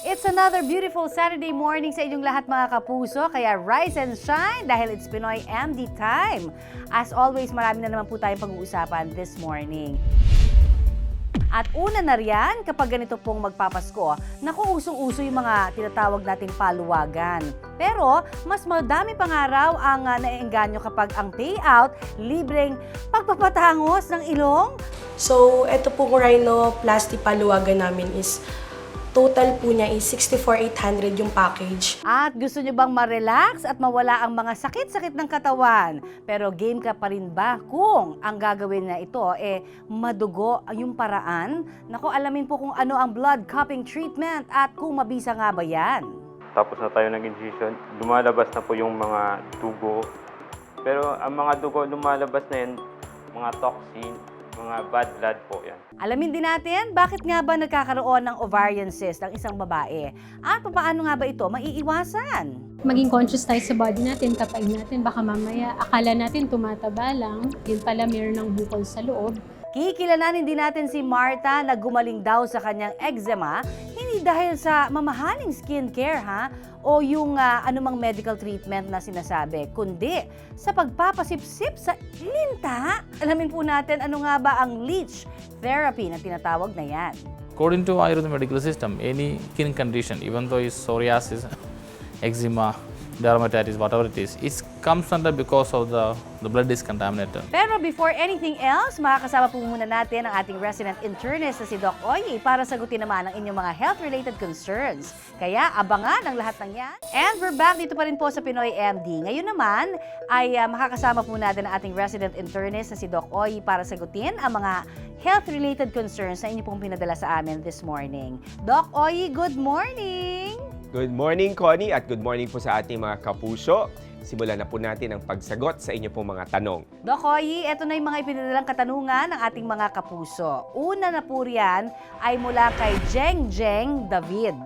It's another beautiful Saturday morning sa inyong lahat mga kapuso, kaya rise and shine dahil it's Pinoy MD time. As always, marami na naman po tayong pag-uusapan this morning. At una na riyan, kapag ganito pong magpapasko, naku, usong-uso yung mga tinatawag nating paluwagan. Pero, mas madami pang araw ang naiengganyo kapag ang payout, libreng pagpapatangos ng ilong. So, ito pong rhinoplasty paluwagan namin is total po niya is 64,800 yung package. At gusto nyo bang ma-relax at mawala ang mga sakit-sakit ng katawan? Pero game ka pa rin ba kung ang gagawin na ito madugo yung paraan? Naku, alamin po kung ano ang blood cupping treatment at kung mabisa nga ba yan. Tapos na tayo nag-incision, lumalabas na po yung mga dugo. Pero ang mga dugo lumalabas na yan, mga toxin, mga bad blood po yan. Alamin din natin bakit nga ba nagkakaroon ng ovarian cyst ang isang babae at paano nga ba ito maiiwasan? Maging conscious tayo sa body natin, tapain natin, baka mamaya akala natin tumataba lang, yun pala mayroon ng bukol sa loob. Kikilalanin din natin si Marta na gumaling daw sa kanyang eczema, hindi dahil sa mamahaling skincare o yung anumang medical treatment na sinasabi, kundi sa pagpapasipsip sa linta. Alamin po natin ano nga ba ang leech therapy na tinatawag na yan. According to Ayurveda medical system, any skin condition, even though it's psoriasis, eczema, dermatitis, whatever it comes under because of the blood is contaminated. Pero before anything else, makakasama po muna natin ang ating resident internist na si Doc Oye para sagutin naman ang inyong mga health-related concerns. Kaya abangan ang lahat ng yan. And we're back dito pa rin po sa Pinoy MD. Ngayon naman ay makakasama po natin ang ating resident internist na si Doc Oye para sagutin ang mga health-related concerns na inyo pong pinadala sa amin this morning. Doc Oye, good morning! Good morning, Connie, at good morning po sa ating mga kapuso. Simulan na po natin ang pagsagot sa inyo pong mga tanong. Doc Oye, ito na yung mga ipinadalang katanungan ng ating mga kapuso. Una na po riyan ay mula kay Jeng David.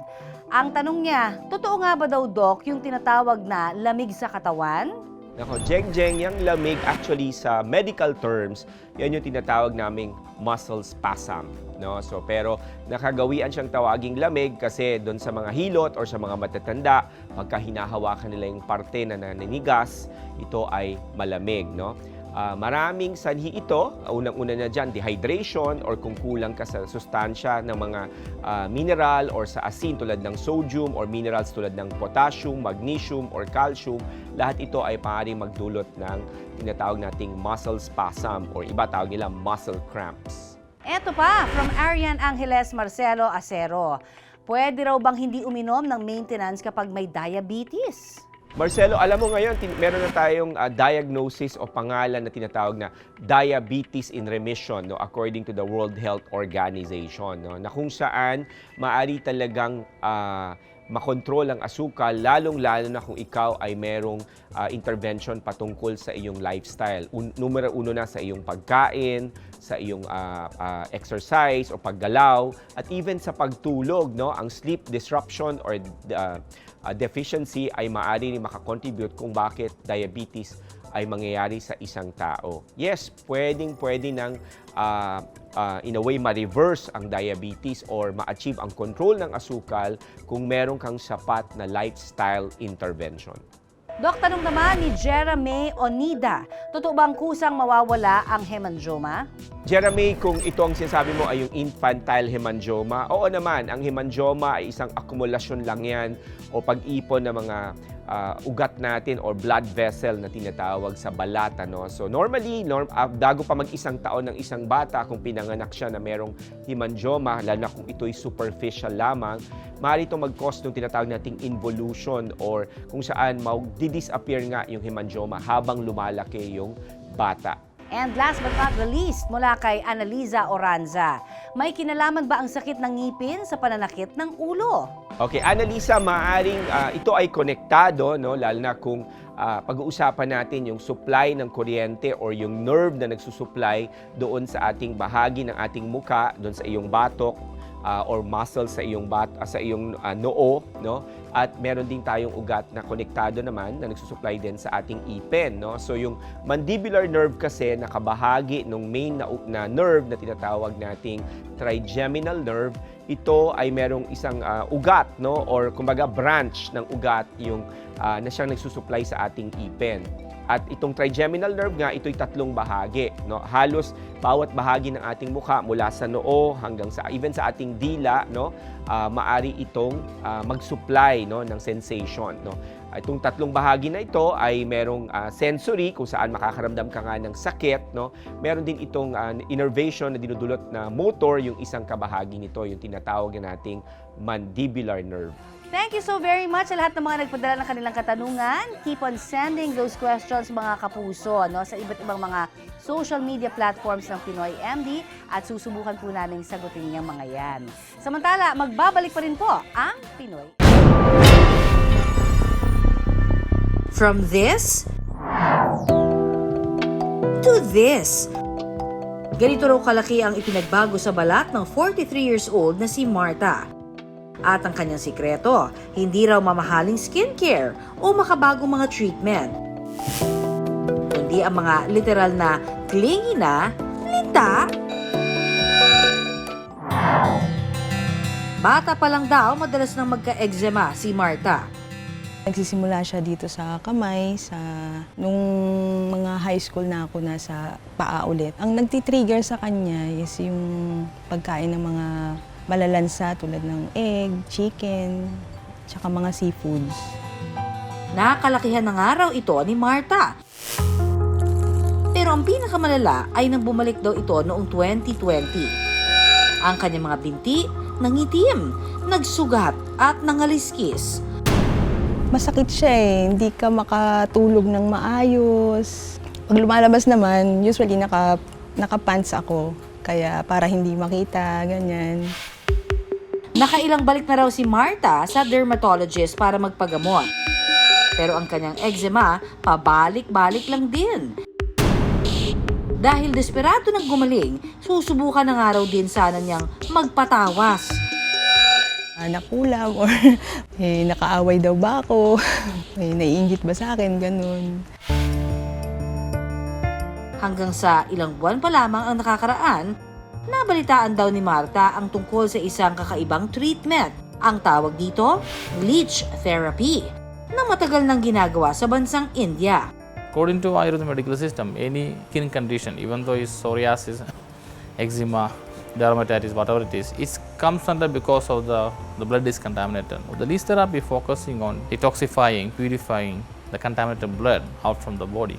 Ang tanong niya, totoo nga ba daw, Doc, yung tinatawag na lamig sa katawan? Nako, Jeng, yung lamig actually sa medical terms, yan yung tinatawag naming muscle spasm. No? So, pero nakagawian siyang tawaging lamig kasi doon sa mga hilot or sa mga matatanda, pagka hinahawakan nila yung parte na naninigas, ito ay malamig. No? Maraming sanhi ito. Unang-una na dyan, dehydration or kung kulang ka sa sustansya ng mga mineral or sa asin tulad ng sodium or minerals tulad ng potassium, magnesium or calcium. Lahat ito ay maaaring magdulot ng tinatawag nating muscle spasm or iba tawag nila muscle cramps. Eto pa, from Arian Angeles Marcelo Acero. Pwede raw bang hindi uminom ng maintenance kapag may diabetes? Marcelo, alam mo ngayon, meron na tayong diagnosis o pangalan na tinatawag na diabetes in remission, no, according to the World Health Organization, no, na kung saan maaari talagang makontrol ang asukal, lalong-lalo na kung ikaw ay merong intervention patungkol sa iyong lifestyle. Numero uno na sa iyong pagkain, sa iyong exercise o paggalaw, at even sa pagtulog, no, ang sleep disruption or deficiency ay maaari rin makakontribute kung bakit diabetes ay mangyayari sa isang tao. Yes, pwede nang in a way ma-reverse ang diabetes or ma-achieve ang control ng asukal kung meron kang sapat na lifestyle intervention. Dok, tanong naman ni Jeremy Onida, totoo bang kusang mawawala ang hemangioma? Jeremy, kung ito ang sinasabi mo ay yung infantile hemangioma, oo naman, ang hemangioma ay isang akumulasyon lang yan o pag-ipon ng mga ugat natin or blood vessel na tinatawag sa balat. No? So normally, bago pa mag-isang taon ng isang bata, kung pinanganak siya na merong hemangioma, lalo na kung ito'y superficial lamang, maaari itong mag-cause ng tinatawag nating involution or kung saan mag-disappear nga yung hemangioma habang lumalaki yung bata. And last but not the least, mula kay Annaliza Oranza, may kinalaman ba ang sakit ng ngipin sa pananakit ng ulo? Okay, Annalisa, maaaring ito ay konektado, no? Lalo na kung pag-uusapan natin yung supply ng kuryente or yung nerve na nagsusupply doon sa ating bahagi ng ating muka, doon sa iyong batok or muscle sa iyong noo, no? at meron din tayong ugat na konektado naman na nagsusupply din sa ating ipin. No? So yung mandibular nerve kasi nakabahagi ng main na nerve na tinatawag nating trigeminal nerve, ito ay merong isang ugat, no? Or kumbaga branch ng ugat yung na siyang nagsusupply sa ating ipin. At itong trigeminal nerve nga, ito'y tatlong bahagi. No? Halos bawat bahagi ng ating mukha mula sa noo hanggang sa even sa ating dila, no? Maari itong mag-supply, no, ng sensation. No? Itong tatlong bahagi na ito ay merong sensory kung saan makakaramdam ka nga ng sakit. No? Meron din itong innervation na dinudulot na motor, yung isang kabahagi nito, yung tinatawag na nating mandibular nerve. Thank you so very much sa lahat ng mga nagpadala ng kanilang katanungan. Keep on sending those questions, mga kapuso, no, sa iba't ibang mga social media platforms ng Pinoy MD at susubukan po namin sagutin yung mga yan. Samantala, magbabalik pa rin po ang Pinoy. From this to this. Ganito raw kalaki ang ipinagbago sa balat ng 43 years old na si Marta. At ang kanyang sikreto, hindi raw mamahaling skincare o makabagong mga treatment, kundi ang mga literal na clingy na linta. Bata pa lang daw, madalas nang magka-eczema si Marta. Nagsisimula siya dito sa kamay, nung mga high school na ako nasa paa ulit. Ang nagtitrigger sa kanya is yung pagkain ng mga malalansa tulad ng egg, chicken, tsaka mga seafoods. Nakalakihan na nga raw ito ni Marta. Pero ang pinakamalala ay nang bumalik daw ito noong 2020. Ang kanyang mga binti nangitim, nagsugat at nangaliskis. Masakit siya eh, hindi ka makatulog ng maayos. Pag lumalabas naman, usually naka-pants ako, kaya para hindi makita, ganyan. Nakailang balik na raw si Marta sa dermatologist para magpagamot. Pero ang kanyang eczema, pabalik-balik lang din. Dahil desperado nang gumaling, susubukan na nga raw din sana niyang magpatawas. Nakulam or nakaaway daw ba ako, naiinggit ba sa akin, ganun. Hanggang sa ilang buwan pa lamang ang nakakaraan, nabalitaan daw ni Marta ang tungkol sa isang kakaibang treatment. Ang tawag dito, leech therapy, na matagal nang ginagawa sa bansang India. According to Ayurveda medical system, any skin condition, even though it's psoriasis, eczema, dermatitis, whatever it is, it comes under because of the blood is contaminated. The leech therapy focusing on detoxifying, purifying the contaminated blood out from the body.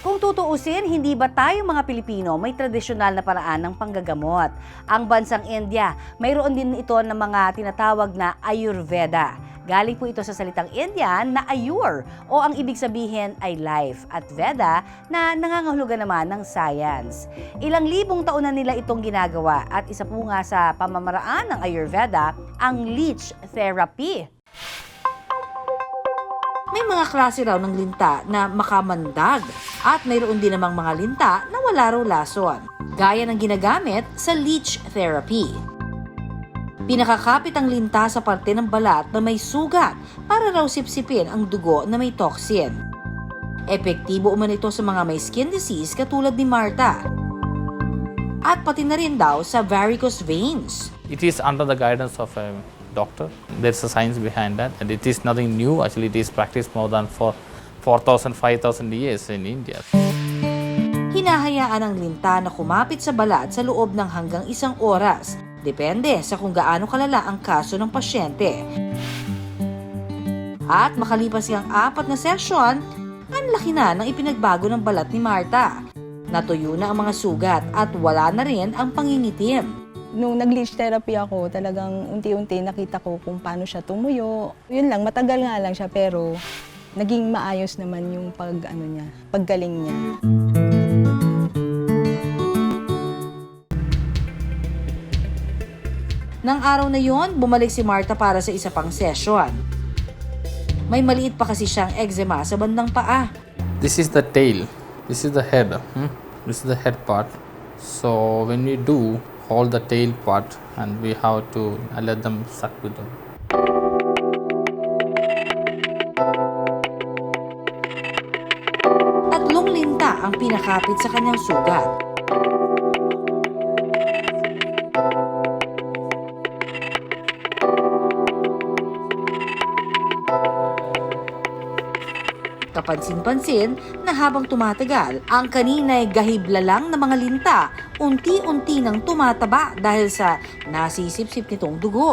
Kung tutuusin, hindi ba tayo mga Pilipino may tradisyonal na paraan ng panggagamot? Ang bansang India, mayroon din ito ng mga tinatawag na Ayurveda. Galing po ito sa salitang Indian na Ayur o ang ibig sabihin ay life at Veda na nangangahulugan naman ng science. Ilang libong taon na nila itong ginagawa at isa po nga sa pamamaraan ng Ayurveda ang leech therapy. May mga klase raw ng linta na makamandag at mayroon din namang mga linta na wala raw lason, gaya ng ginagamit sa leech therapy. Pinakakapit ang linta sa parte ng balat na may sugat para raw sipsipin ang dugo na may toxin. Epektibo umano ito sa mga may skin disease katulad ni Marta. At pati na rin daw sa varicose veins. It is under the guidance of a doctor. There's a science behind that, and it is nothing new. Actually, it is practiced more than 4,000, 5,000 years in India. Hinahayaan ang linta na kumapit sa balat sa loob ng hanggang 1 oras. Depende sa kung gaano kalala ang kaso ng pasyente. At makalipas ang 4 na session, ang laki na ng ipinagbago ng balat ni Marta. Natuyo na ang mga sugat at wala na rin ang pangingitim. Nung nag-leech therapy ako, talagang unti-unti nakita ko kung paano siya tumuyo. Yun lang, matagal nga lang siya pero naging maayos naman yung paggaling niya. Nang araw na yon, bumalik si Marta para sa isa pang session. May maliit pa kasi siyang eczema sa bandang paa. This is the tail. This is the head. This is the head part. So when we do, hold the tail part and we have to let them suck with them. kinakapit sa kanyang sugat. Kapansin-pansin na habang tumatagal, ang kanina'y gahibla lang na mga linta, unti-unti nang tumataba dahil sa nasisip-sip nitong dugo.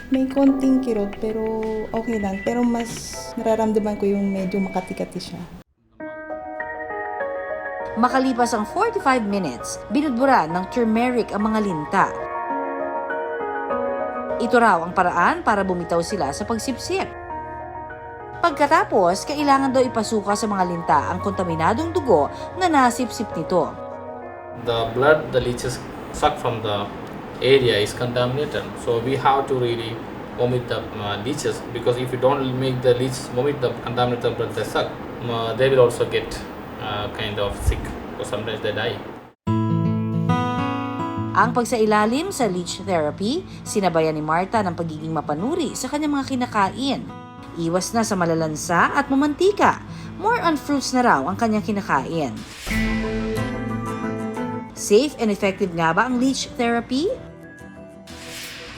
May konting kirot pero okay lang. Pero mas nararamdaman ko yung medyo makati-kati siya. Makalipas ang 45 minutes, binudburan ng turmeric ang mga linta. Ito raw ang paraan para bumitaw sila sa pagsipsip. Pagkatapos, kailangan daw ipasuka sa mga linta ang kontaminadong dugo na nasipsip nito. The blood the leeches suck from the area is contaminated, so we have to really omit the leeches, because if you don't make the leeches omit the contaminated blood they suck, they will also get kind of sick, or sometimes they die. Ang pagsailalim sa leech therapy, sinabayan ni Marta ng pagiging mapanuri sa kanyang mga kinakain. Iwas na sa malalansa at mamantika. More on fruits na raw ang kanyang kinakain. Safe and effective nga ba ang leech therapy?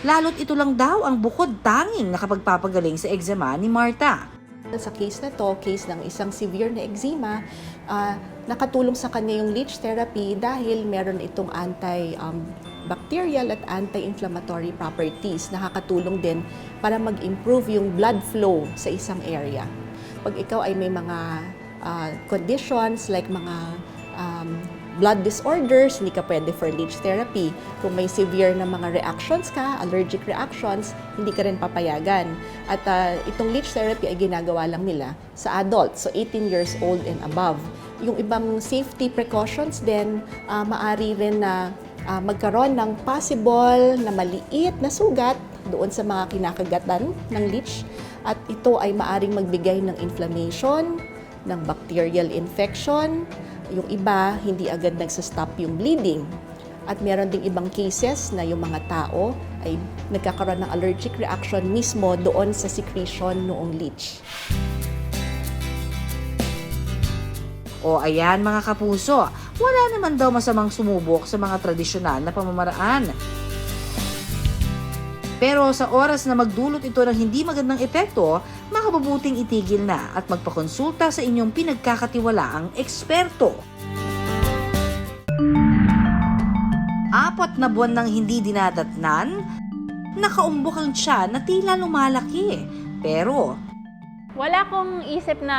Lalo't ito lang daw ang bukod tanging nakapagpapagaling sa eczema ni Marta. Sa case na to, case ng isang severe na eczema, nakatulong sa kanya yung leech therapy dahil meron itong antibacterial at anti-inflammatory properties. Nakakatulong din para mag-improve yung blood flow sa isang area. Pag ikaw ay may mga conditions like mga blood disorders, hindi ka pwede for leech therapy. Kung may severe na mga reactions ka, allergic reactions, hindi ka rin papayagan. At itong leech therapy ay ginagawa lang nila sa adults, so 18 years old and above. Yung ibang safety precautions din, maari rin na magkaroon ng possible na maliit na sugat doon sa mga kinakagatan ng leech. At ito ay maaring magbigay ng inflammation, ng bacterial infection. Yung iba, hindi agad nagsastop yung bleeding. At meron ding ibang cases na yung mga tao ay nagkakaroon ng allergic reaction mismo doon sa secretion noong leech. O ayan mga kapuso, wala naman daw masamang sumubok sa mga tradisyonal na pamamaraan. Pero sa oras na magdulot ito ng hindi magandang epekto, makabubuting itigil na at magpakonsulta sa inyong pinagkakatiwalaang eksperto. 4 na buwan nang hindi dinadatnan, nakaumbok ang tiyan na tila lumalaki. Pero wala akong isip na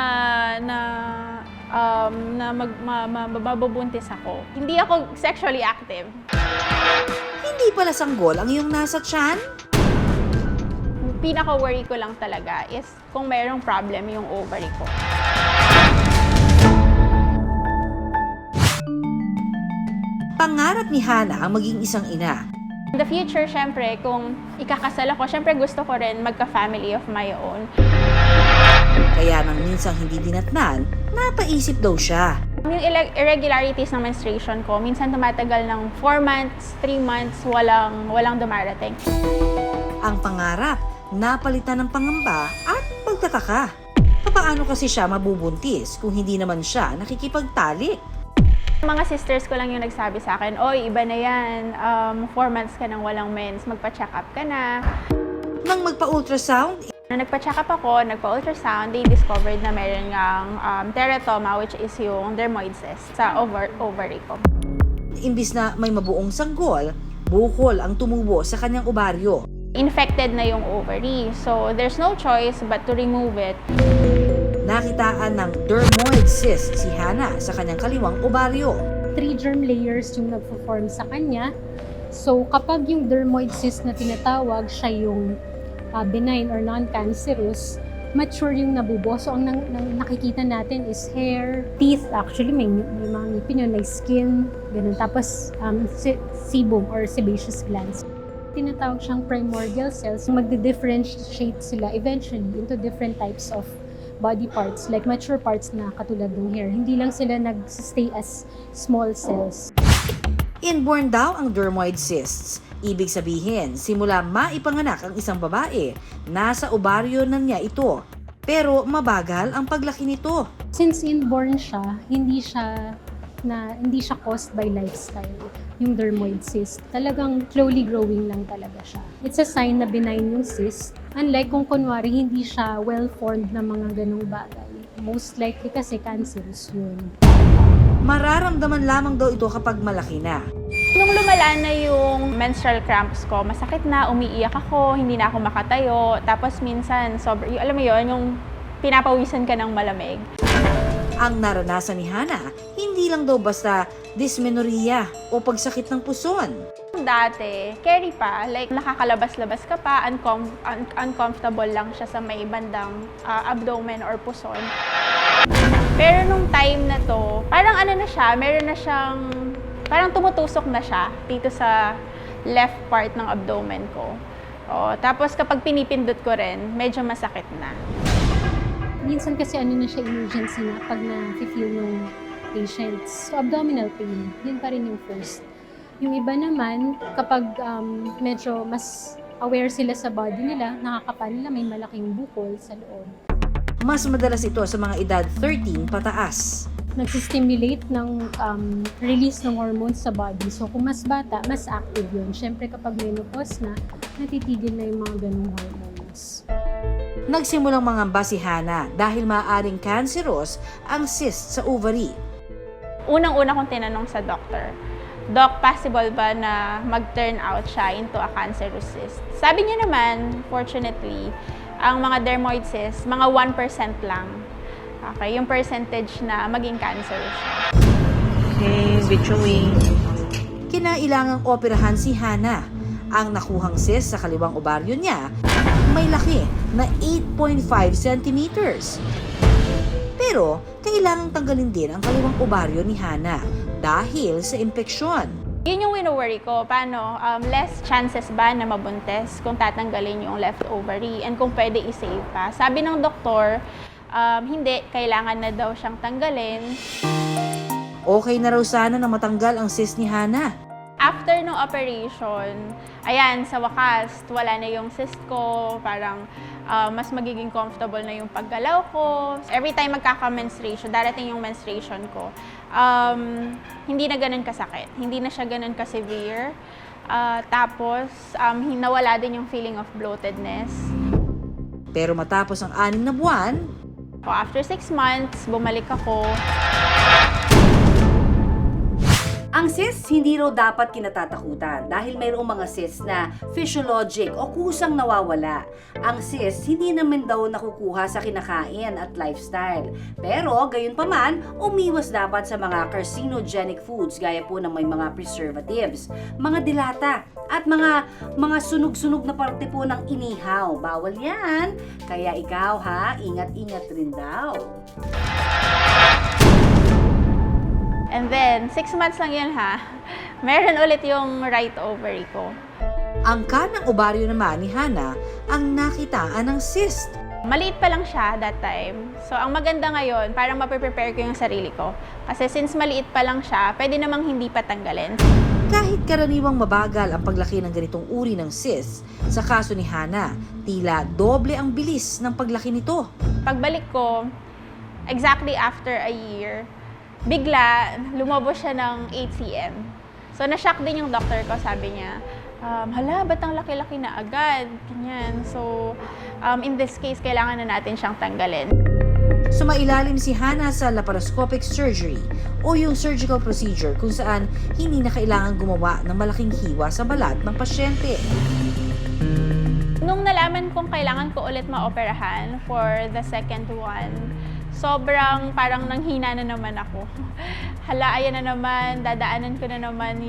mababuntis ako. Hindi ako sexually active. hindi pala sanggol ang iyong nasa tiyan? Pinaka-worry ko lang talaga is kung mayroong problem yung ovary ko. Pangarap ni Hannah ang maging isang ina. In the future, syempre, kung ikakasal ako, syempre gusto ko rin magka-family of my own. Kaya nang minsang hindi dinatnan, napaisip daw siya. Yung irregularities ng menstruation ko, minsan tumatagal ng 4 months, 3 months, walang dumarating. Ang pangarap, napalitan ng pangamba at pagtataka. Paano kasi siya mabubuntis kung hindi naman siya nakikipagtalik? Mga sisters ko lang yung nagsabi sa akin, oy, iba na yan, 4 months ka nang walang mens, magpa-check up ka na. Nang magpa-ultrasound, Nung nagpa-check up ako, nagpa-ultrasound, they discovered na meron ngang teratoma, which is yung dermoid cyst sa ovary ko. imbis na may mabuong sanggol, bukol ang tumubo sa kanyang ovaryo. Infected na yung ovary, so there's no choice but to remove it. Nakitaan ng dermoid cyst si Hannah sa kanyang kaliwang ovaryo. 3 germ layers yung nagpo-form sa kanya. So kapag yung dermoid cyst na tinatawag, siya yung benign or non-cancerous, mature yung nabubo. So ang nakikita natin is hair, teeth, actually may mga ngipin yun, may skin, ganun. Tapos sebum or sebaceous glands. Tinatawag siyang primordial cells. Magdi-differentiate sila eventually into different types of body parts, like mature parts na katulad ng hair. Hindi lang sila nag-stay as small cells. Inborn daw ang dermoid cysts. Ibig sabihin, simula maipanganak ang isang babae, nasa ovaryo na niya ito. Pero mabagal ang paglaki nito. Since inborn siya, hindi siya na hindi siya caused by lifestyle, yung dermoid cyst. Talagang slowly growing lang talaga siya. It's a sign na benign yung cyst. Unlike kung kunwari hindi siya well-formed na mga ganong bagay. Most likely kasi cancerous yun. Mararamdaman lamang daw ito kapag malaki na. Nung lumala na yung menstrual cramps ko, masakit na, umiiyak ako, hindi na ako makatayo. Tapos minsan, alam mo yun, yung pinapawisan ka ng malamig. Ang naranasan ni Hana, hindi lang daw basta dysmenorrhea o pagsakit ng puson. Dati, carry pa, like nakakalabas-labas ka pa, uncomfortable lang siya sa may bandang abdomen or puson. Pero nung time na to, parang ano na siya, meron na siyang, parang tumutusok na siya dito sa left part ng abdomen ko. Tapos kapag pinipindot ko rin, medyo masakit na. Minsan kasi ano na siya, emergency na pag na-feel ng patients. So abdominal pain, yun pa rin yung first. Yung iba naman, kapag medyo mas aware sila sa body nila, nakakapa nila, may malaking bukol sa loob. Mas madalas ito sa mga edad 13 pataas. Nagsistimulate ng release ng hormones sa body. So kung mas bata, mas active yun. Siyempre kapag menopause na, natitigil na yung mga ganung hormones. Nagsimulang mangamba si Hana dahil maaaring cancerous ang cyst sa ovary. Unang-una kong tinanong sa doctor, Doc, possible ba na mag-turn out siya into a cancerous cyst? Sabi niya naman, fortunately, ang mga dermoid cysts, mga 1% lang. Okay, yung percentage na maging cancerous siya. Okay, visually. Kinailangang operahan si Hana. Ang nakuhang cyst sa kaliwang ovaryo niya may laki na 8.5 centimeters. Pero, kailangang tanggalin din ang kaliwang ovaryo ni Hana dahil sa impeksyon. Yun yung wino-worry ko. Paano? Less chances ba na mabuntis kung tatanggalin yung left ovary and kung pwede i-save pa? Sabi ng doktor, hindi, kailangan na daw siyang tanggalin. Okay na raw sana na matanggal ang cyst ni Hana. After ng operation, ayan, sa wakas, wala na yung cyst ko, parang mas magiging comfortable na yung paggalaw ko. Every time magkaka-menstruation, darating yung menstruation ko, hindi na ganun kasakit, hindi na siya ganun ka-severe. Tapos, nawala din yung feeling of bloatedness. Pero matapos ang 6 na buwan, After 6 months, bumalik ako. ang cysts hindi raw dapat kinatatakutan dahil mayroong mga cysts na physiologic o kusang nawawala. Ang cysts hindi naman daw nakukuha sa kinakain at lifestyle. Pero gayon pa man, umiwas dapat sa mga carcinogenic foods gaya po ng may mga preservatives, mga dilata at mga sunog-sunog na parte po ng inihaw. Bawal yan. Kaya ikaw ingat-ingat rin daw. And then, 6 months lang yun meron ulit yung right ovary ko. Ang kanang ovaryo naman ni Hana ang nakitaan ng cyst. Maliit pa lang siya that time. So, ang maganda ngayon, parang mape-prepare ko yung sarili ko. Kasi since maliit pa lang siya, pwede namang hindi patanggalin. Kahit karaniwang mabagal ang paglaki ng ganitong uri ng cyst, sa kaso ni Hana, tila doble ang bilis ng paglaki nito. Pagbalik ko, exactly after a year, bigla, lumabos siya ng 8 cm. So, na-shock din yung doctor ko. Sabi niya, hala, ba't ang laki-laki na agad? Ganyan. So, in this case, kailangan na natin siyang tanggalin. Sumailalim si Hana sa laparoscopic surgery o yung surgical procedure kung saan hindi na kailangan gumawa ng malaking hiwa sa balat ng pasyente. Nung nalaman kong kailangan ko ulit maoperahan for the second one, sobrang parang nanghina na naman ako. Hala, ayan na naman, dadaanan ko na naman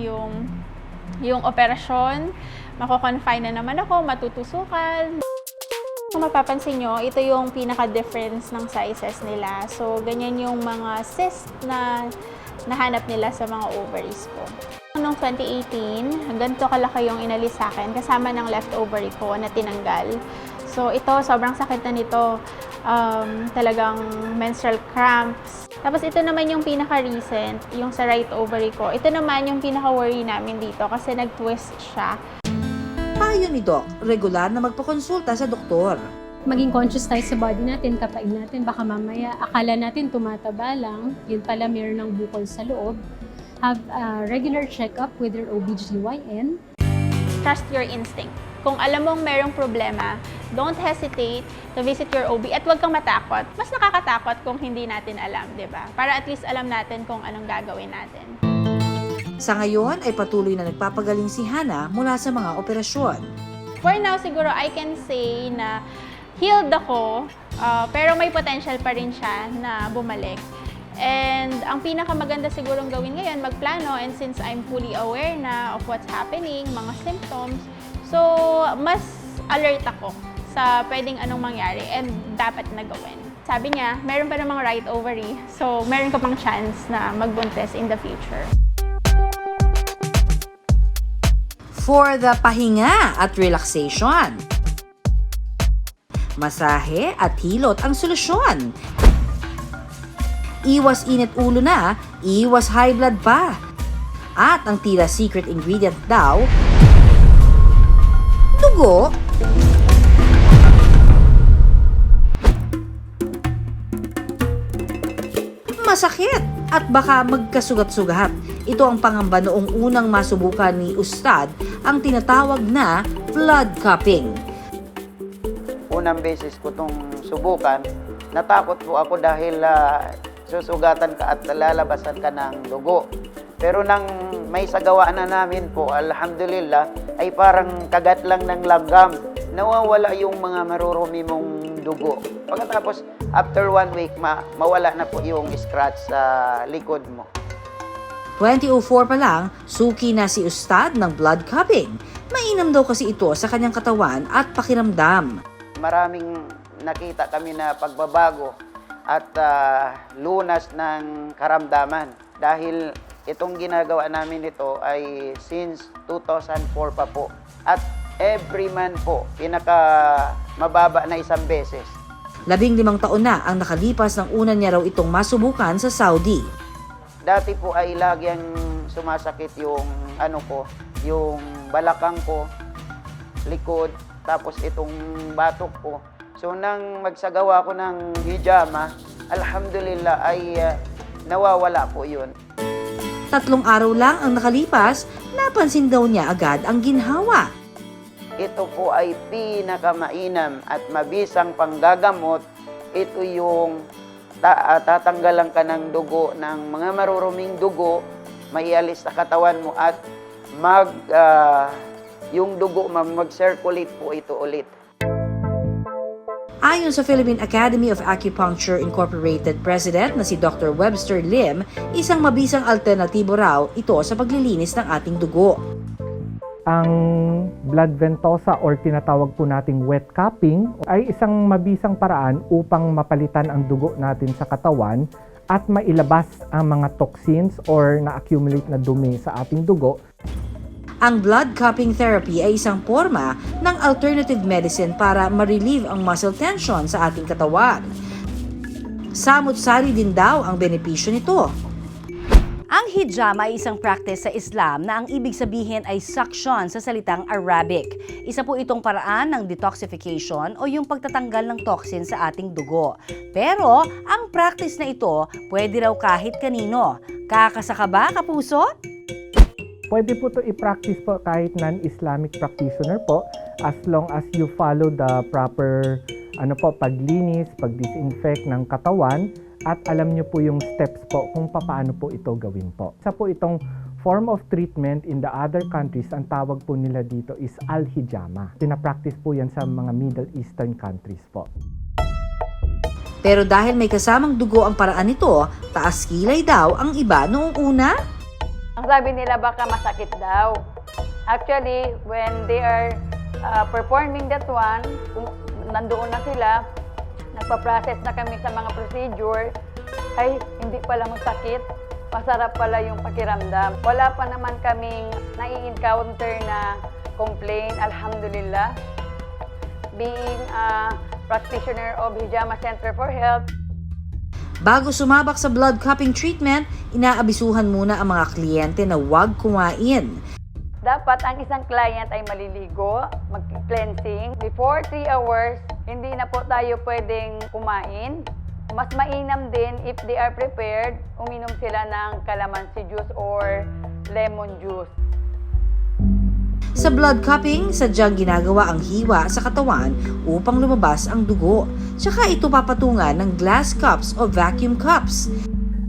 yung operasyon. Mako-confine na naman ako, matutusukan. Kung mapapansin nyo, ito yung pinaka-difference ng sizes nila. So, ganyan yung mga cyst na nahanap nila sa mga ovaries ko. Noong 2018, ganito kalaki yung inalis sa akin kasama ng left ovary ko na tinanggal. So, ito, sobrang sakit na nito. Talagang menstrual cramps. Tapos ito naman yung pinaka-recent, yung sa right ovary ko. Ito naman yung pinaka-worry namin dito kasi nag-twist siya. Payo ni Doc, regular na magpakonsulta sa doktor. Maging conscious tayo sa body natin, kapain natin, baka mamaya akala natin tumataba lang, yun pala meron ng bukol sa loob. Have a regular check-up with your OBGYN. Trust your instinct. Kung alam mong merong problema, don't hesitate to visit your OB at huwag kang matakot. Mas nakakatakot kung hindi natin alam, di ba? Para at least alam natin kung anong gagawin natin. Sa ngayon ay patuloy na nagpapagaling si Hannah mula sa mga operasyon. For now, siguro I can say na healed ako, pero may potential pa rin siya na bumalik. And ang pinakamaganda sigurong gawin ngayon, magplano, and since I'm fully aware na of what's happening, mga symptoms, so mas alert ako sa pwedeng anong mangyari and dapat na gawin. Sabi niya, meron pa namang right ovary, so meron ka pang chance na magbuntis in the future. For the pahinga at relaxation, masahe at hilot ang solusyon. Iwas init ulo na, iwas high blood pa. At ang tila secret ingredient daw, dugo. Masakit at baka magkasugat-sugat. Ito ang pangamba noong unang masubukan ni Ustad ang tinatawag na blood cupping. Unang beses ko itong subukan, natakot po ako dahil susugatan ka at lalabasan ka ng dugo. Pero nang may sagawa na namin po, alhamdulillah, ay parang kagat lang ng langgam. Nawawala yung mga marurumi mong dugo. Pagkatapos, after 1 week, mawala na po yung scratch sa likod mo. 2004 pa lang, suki na si Ustad ng blood cupping. Mainam daw kasi ito sa kanyang katawan at pakiramdam. Maraming nakita kami na pagbabago at lunas ng karamdaman. Dahil itong ginagawa namin ito ay since 2004 pa po. At every month po, pinaka mababa na 1 beses. 15 taon na ang nakalipas ng una niya raw itong masubukan sa Saudi. Dati po ay lagyang sumasakit yung yung balakang ko, likod, tapos itong batok ko. So nang magsagawa ko ng hijama, alhamdulillah ay nawawala po yun. 3 araw lang ang nakalipas, napansin daw niya agad ang ginhawa. Ito po ay pinakamainam at mabisang panggagamot. Ito yung tatanggalan ka ng dugo, ng mga maruruming dugo, maialis sa katawan mo at yung dugo mag-circulate po ito ulit. Ayon sa Philippine Academy of Acupuncture Incorporated President na si Dr. Webster Lim, isang mabisang alternatibo raw ito sa paglilinis ng ating dugo. Ang blood ventosa or tinatawag po nating wet cupping ay isang mabisang paraan upang mapalitan ang dugo natin sa katawan at mailabas ang mga toxins or na-accumulate na dumi sa ating dugo. Ang blood cupping therapy ay isang forma ng alternative medicine para ma-relieve ang muscle tension sa ating katawan. Samut-sari din daw ang benepisyo nito. Ang hijama ay isang practice sa Islam na ang ibig sabihin ay suction sa salitang Arabic. Isa po itong paraan ng detoxification o yung pagtatanggal ng toxin sa ating dugo. Pero ang practice na ito pwede raw kahit kanino. Kakasaka ba, kapuso? Pwede po ito i-practice po kahit non-Islamic practitioner po as long as you follow the proper paglinis, pag-disinfect ng katawan at alam nyo po yung steps po kung paano po ito gawin po. Isa po itong form of treatment in the other countries, ang tawag po nila dito is al-hijama. Pinapractice po yan sa mga Middle Eastern countries po. Pero dahil may kasamang dugo ang paraan nito, taas kilay daw ang iba noong una. Ang sabi nila baka masakit daw. Actually, when they are performing that one, kung nandoon na sila, nagpa-process na kami sa mga procedure, ay hindi pala masakit, masarap pala yung pakiramdam. Wala pa naman kaming nai-encounter na complaint, alhamdulillah. Being a practitioner of Hijama Center for Health, Bago sumabak sa blood cupping treatment, inaabisuhan muna ang mga kliyente na huwag kumain. dapat ang isang client ay maliligo, mag-cleansing. Before 3 hours, hindi na po tayo pwedeng kumain. Mas mainam din if they are prepared, uminom sila ng calamansi juice or lemon juice. Sa blood cupping, sadyang ginagawa ang hiwa sa katawan upang lumabas ang dugo. Tsaka ito papatungan ng glass cups o vacuum cups.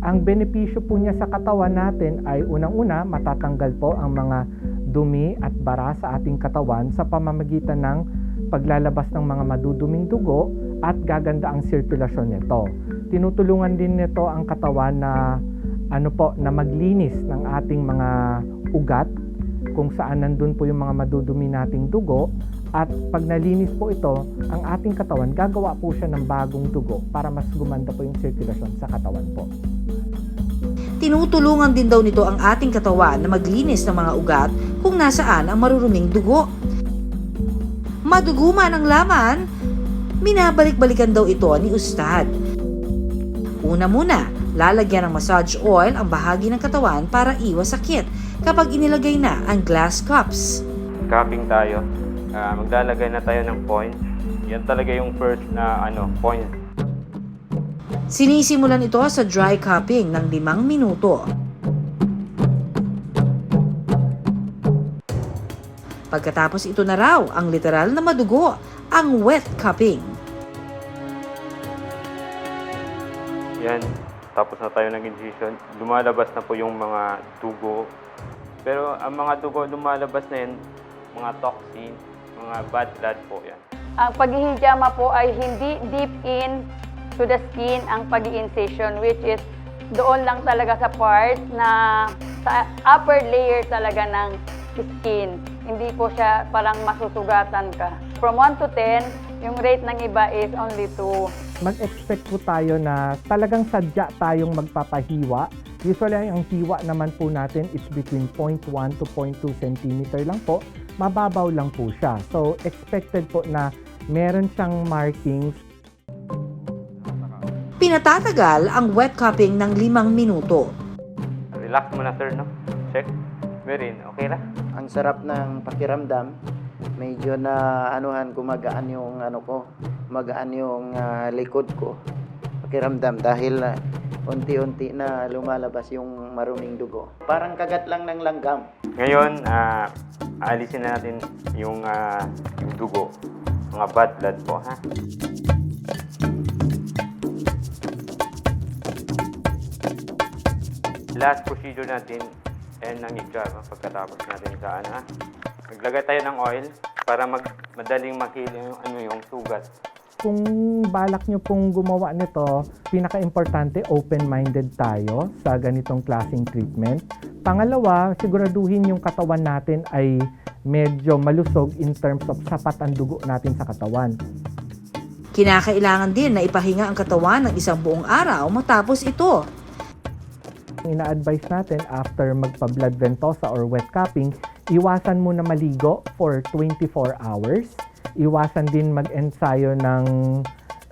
Ang benepisyo po niya sa katawan natin ay unang-una, matatanggal po ang mga dumi at bara sa ating katawan sa pamamagitan ng paglalabas ng mga maduduming dugo at gaganda ang sirkulasyon nito. Tinutulungan din nito ang katawan na na maglinis ng ating mga ugat kung saan nandun po yung mga madudumi nating dugo, at pag nalinis po ito, ang ating katawan gagawa po siya ng bagong dugo para mas gumanda po yung sirkulasyon sa katawan po. Tinutulungan din daw nito ang ating katawan na maglinis ng mga ugat kung nasaan ang maruruming dugo. Madugo man ang laman, minabalik-balikan daw ito ni Ustad. Una muna, lalagyan ng massage oil ang bahagi ng katawan para iwas sakit kapag inilagay na ang glass cups. Cupping tayo. Maglalagay na tayo ng point. Yan talaga yung first na point. Sinisimulan ito sa dry cupping ng 5 minuto. Pagkatapos ito na raw ang literal na madugo, ang wet cupping. Yan, tapos na tayo ng incision. Lumalabas na po yung mga dugo. Pero ang mga dugo lumalabas na yan, mga toxin, mga bad blood po yan. Ang paghihijama po ay hindi deep in to the skin ang pag-incision, which is doon lang talaga sa part na sa upper layer talaga ng skin. Hindi po siya parang masusugatan ka. From 1 to 10, yung rate ng iba is only 2. Mag-expect po tayo na talagang sadya tayong magpapahiwa. Usually, ang hiwa naman po natin is between 0.1 to 0.2 cm lang po. Mababaw lang po siya. So, expected po na meron siyang markings. Pinatatagal ang wet cupping ng 5 minuto. Relax muna sir, no? Check. Meron, okay na? Ang sarap ng pakiramdam. Medyo na gumagaan yung magaan yung likod ko. Pakiramdam dahil unti-unti na lumalabas yung maruming dugo. Parang kagat lang ng langgam. Ngayon, alisin na natin yung dugo. Mga bad blood po, ha? Last procedure natin ay ng hijab pagkatapos natin sa maglagay tayo ng oil para madaling makita yung sugat. Kung balak nyo pong gumawa nito, pinaka-importante, open-minded tayo sa ganitong klaseng treatment. Pangalawa, siguraduhin yung katawan natin ay medyo malusog in terms of sapat ang dugo natin sa katawan. Kinakailangan din na ipahinga ang katawan ng 1 buong araw matapos ito. Ina-advise natin after magpa-blood ventosa or wet cupping, iwasan muna maligo for 24 hours. Iwasan din mag-ensayo ng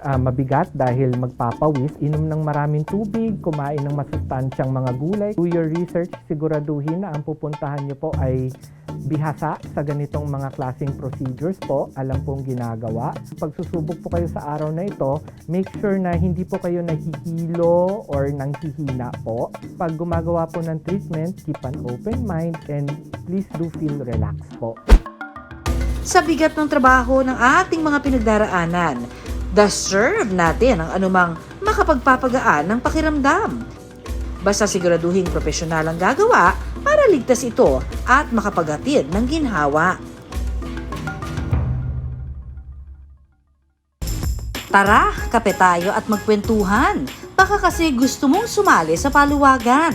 mabigat dahil magpapawis. Inom ng maraming tubig, kumain ng masustansyang mga gulay. Do your research, siguraduhin na ang pupuntahan nyo po ay bihasa sa ganitong mga klaseng procedures po. Alam pong ginagawa. Pag susubok po kayo sa araw na ito, make sure na hindi po kayo nahihilo or nanghihina po. Pag gumagawa po ng treatment, keep an open mind and please do feel relaxed po. Sa bigat ng trabaho ng ating mga pinagdaraanan, deserve natin ang anumang makapagpapagaan ng pakiramdam. Basta siguraduhin profesional ang gagawa para ligtas ito at makapaghatid ng ginhawa. Tara, kape tayo at magkwentuhan. Baka kasi gusto mong sumali sa paluwagan.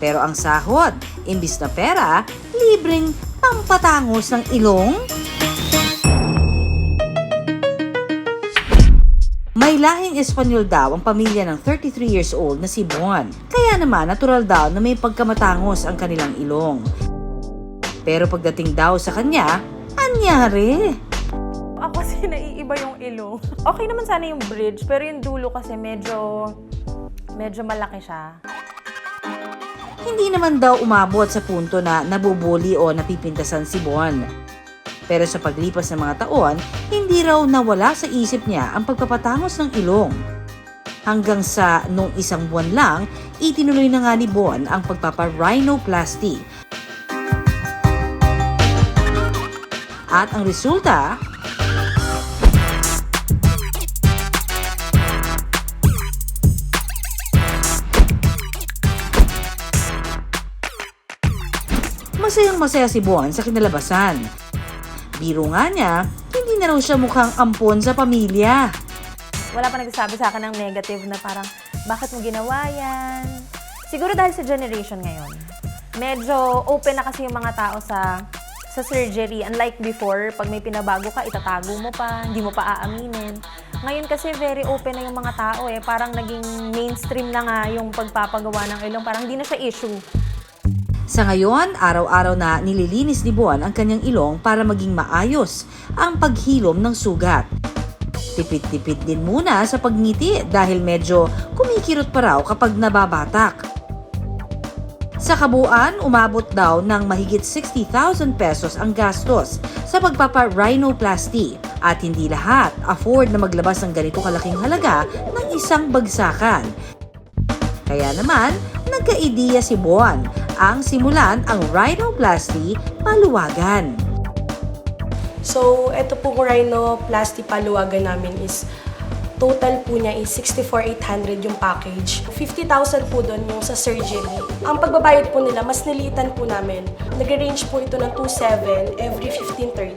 Pero ang sahod, imbis na pera, libreng pampatangos ng ilong. May lahing Espanyol daw ang pamilya ng 33 years old na si Bon. Kaya naman natural daw na may pagkamatangos ang kanilang ilong. Pero pagdating daw sa kanya, anyari. Ako kasi naiiba yung ilong. Okay naman sana yung bridge, pero yung dulo kasi medyo malaki siya. hindi naman daw umabot sa punto na nabubuli o napipintasan si Bon. Pero sa paglipas ng mga taon, hindi raw nawala sa isip niya ang pagpapatangos ng ilong. Hanggang sa nung isang buwan lang, itinuloy na nga ni Bon ang pagpapa-rhinoplasty. At ang resulta, masayang-masaya si Bon sa kinalabasan. Biro nga niya, hindi na raw siya mukhang ampon sa pamilya. Wala pa nagsasabi sa akin ng negative na parang, bakit mo ginawa yan? Siguro dahil sa generation ngayon. Medyo open na kasi yung mga tao sa surgery. Unlike before, pag may pinabago ka, itatago mo pa, hindi mo pa aaminin. Ngayon kasi very open na yung mga tao eh. Parang naging mainstream na nga yung pagpapagawa ng ilong. Parang hindi na siya issue. Sa ngayon, araw-araw na nililinis ni Bon ang kanyang ilong para maging maayos ang paghilom ng sugat. Tipid-tipid din muna sa pagngiti dahil medyo kumikirot pa raw kapag nababatak. Sa kabuuan, umabot daw ng mahigit 60,000 pesos ang gastos sa pagpapa-rhinoplasty at hindi lahat afford na maglabas ng ganito kalaking halaga ng isang bagsakan. Kaya naman, nagka-ideya si Bon ang simulan ang rhinoplasty paluwagan. So, ito pong rhinoplasty paluwagan namin is total po niya is 64,800 yung package. 50,000 po doon yung sa surgery. Ang pagbabayad po nila, mas nilitan po namin. Nag-range po ito ng 2,700 every 1530.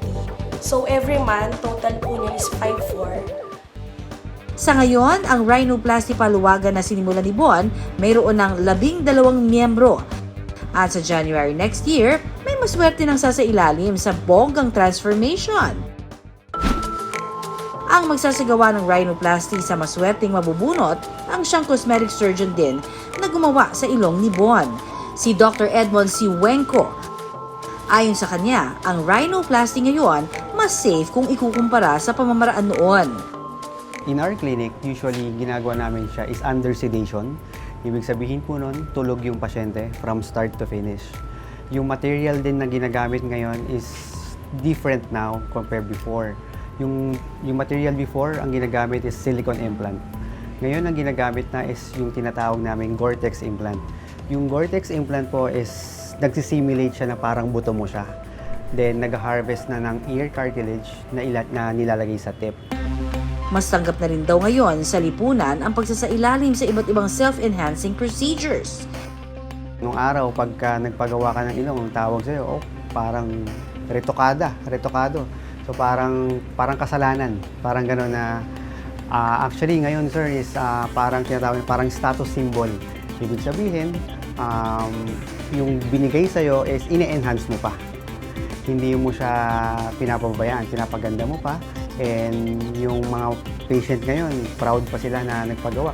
So, every month, total po niya is 5,400. Sa ngayon, ang rhinoplasty paluwagan na sinimulan ni Bon, mayroon ng 12 miyembro. At sa January next year, may maswerte ng sasailalim sa bonggang transformation. Ang magsasagawa ng rhinoplasty sa maswerteng mabubunot ang siyang cosmetic surgeon din na gumawa sa ilong ni Bon, si Dr. Edmond C. Wenko. Ayon sa kanya, ang rhinoplasty ngayon mas safe kung ikukumpara sa pamamaraan noon. In our clinic, usually ginagawa namin siya is under sedation. Ibig sabihin po nun, tulog yung pasyente from start to finish. Yung material din na ginagamit ngayon is different now compared before. Yung material before, ang ginagamit is silicone implant. Ngayon, ang ginagamit na is yung tinatawag namin Gore-Tex implant. Yung Gore-Tex implant po is nagsisimulate siya na parang buto mo siya. Then, nag-harvest na ng ear cartilage na nilalagay sa tip. Mas tanggap na rin daw ngayon sa lipunan ang pagsasailalim sa iba't ibang self-enhancing procedures. Nung araw, pagka nagpagawa ka ng ilong, ang tawag sa'yo, parang retokado. So parang kasalanan, parang gano'n na actually ngayon sir is parang tinatawag, parang status symbol. Ibig sabihin, yung binigay sa'yo is ine-enhance mo pa. Hindi mo siya pinapabayaan, pinapaganda mo pa. And yung mga patient ngayon, proud pa sila na nagpagawa.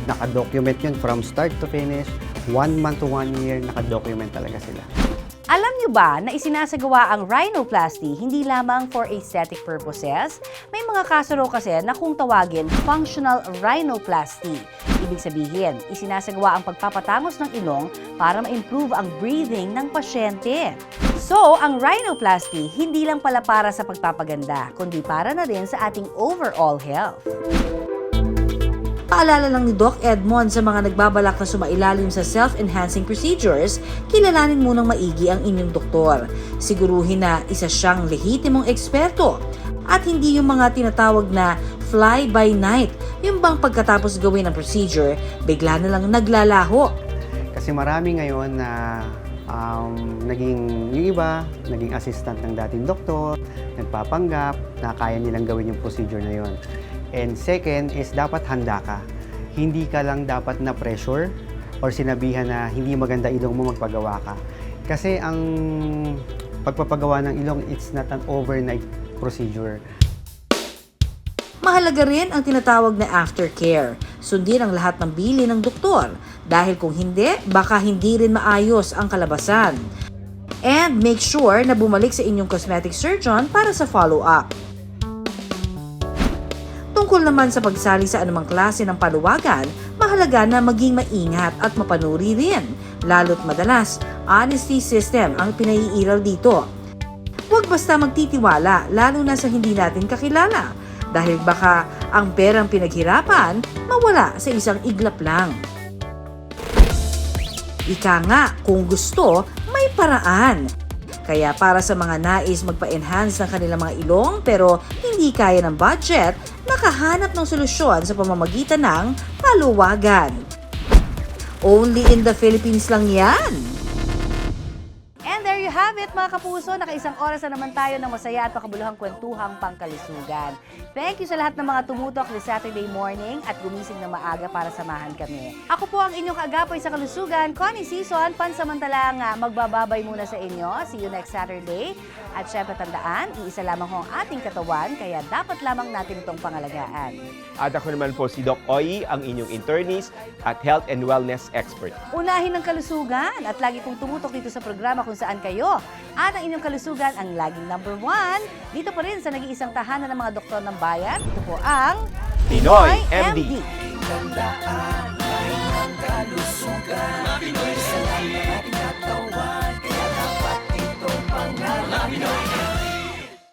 Naka-document yun from start to finish, 1 month to 1 year, naka-document talaga sila. Alam niyo ba na isinasagawa ang rhinoplasty hindi lamang for aesthetic purposes? May mga kaso raw kasi na kung tawagin functional rhinoplasty. Ibig sabihin, isinasagawa ang pagpapatangos ng ilong para ma-improve ang breathing ng pasyente. So, ang rhinoplasty hindi lang pala para sa pagpapaganda, kundi para na rin sa ating overall health. Paalala lang ni Doc Edmond sa mga nagbabalak na sumailalim sa self-enhancing procedures, kilalanin munang maigi ang inyong doktor. Siguruhin na isa siyang lehitimong eksperto at hindi yung mga tinatawag na fly by night, yung bang pagkatapos gawin ang procedure, bigla na lang naglalaho. Kasi marami ngayon na yung iba, naging assistant ng dating doktor, nagpapanggap na kaya nilang gawin yung procedure na yon. And second is dapat handa ka. Hindi ka lang dapat na pressure or sinabihan na hindi maganda ilong mo, magpagawa ka. Kasi ang pagpapagawa ng ilong, it's not an overnight procedure. Mahalaga rin ang tinatawag na aftercare. Sundin ang lahat ng bili ng doktor dahil kung hindi, baka hindi rin maayos ang kalabasan. And make sure na bumalik sa inyong cosmetic surgeon para sa follow-up. Tungkol naman sa pagsali sa anumang klase ng paluwagan, mahalaga na maging maingat at mapanuri rin Lalo't madalas, honesty system ang pinaiiral dito. Huwag basta magtitiwala, lalo na sa hindi natin kakilala. Dahil baka ang perang pinaghirapan, mawala sa isang iglap lang. Ika nga, kung gusto, may paraan. Kaya para sa mga nais magpa-enhance ng kanilang mga ilong pero hindi kaya ng budget, nakahanap ng solusyon sa pamamagitan ng paluwagan. Only in the Philippines lang yan! And there you have it mga kapuso, nakaisang oras na naman tayo ng masaya at makabuluhang kwentuhang pangkalusugan. Thank you sa lahat ng mga tumutok this Saturday morning at gumising na maaga para samahan kami. Ako po ang inyong kaagapoy sa kalusugan, Connie Season, pansamantalang magbababay muna sa inyo. See you next Saturday. At syempre tandaan, iisa lamang ho ang ating katawan, kaya dapat lamang natin itong pangalagaan. At ako naman po si Doc Oy, ang inyong internist at health and wellness expert. Unahin ng kalusugan at lagi pong tumutok dito sa programa kung saan kayo. At ang inyong kalusugan ang laging number 1. Dito pa rin sa nag-iisang tahanan ng mga doktor ng bayan. Ito po ang Pinoy MD. Pinoy sa lahat ng katawan, kaya dapat itong pangalan.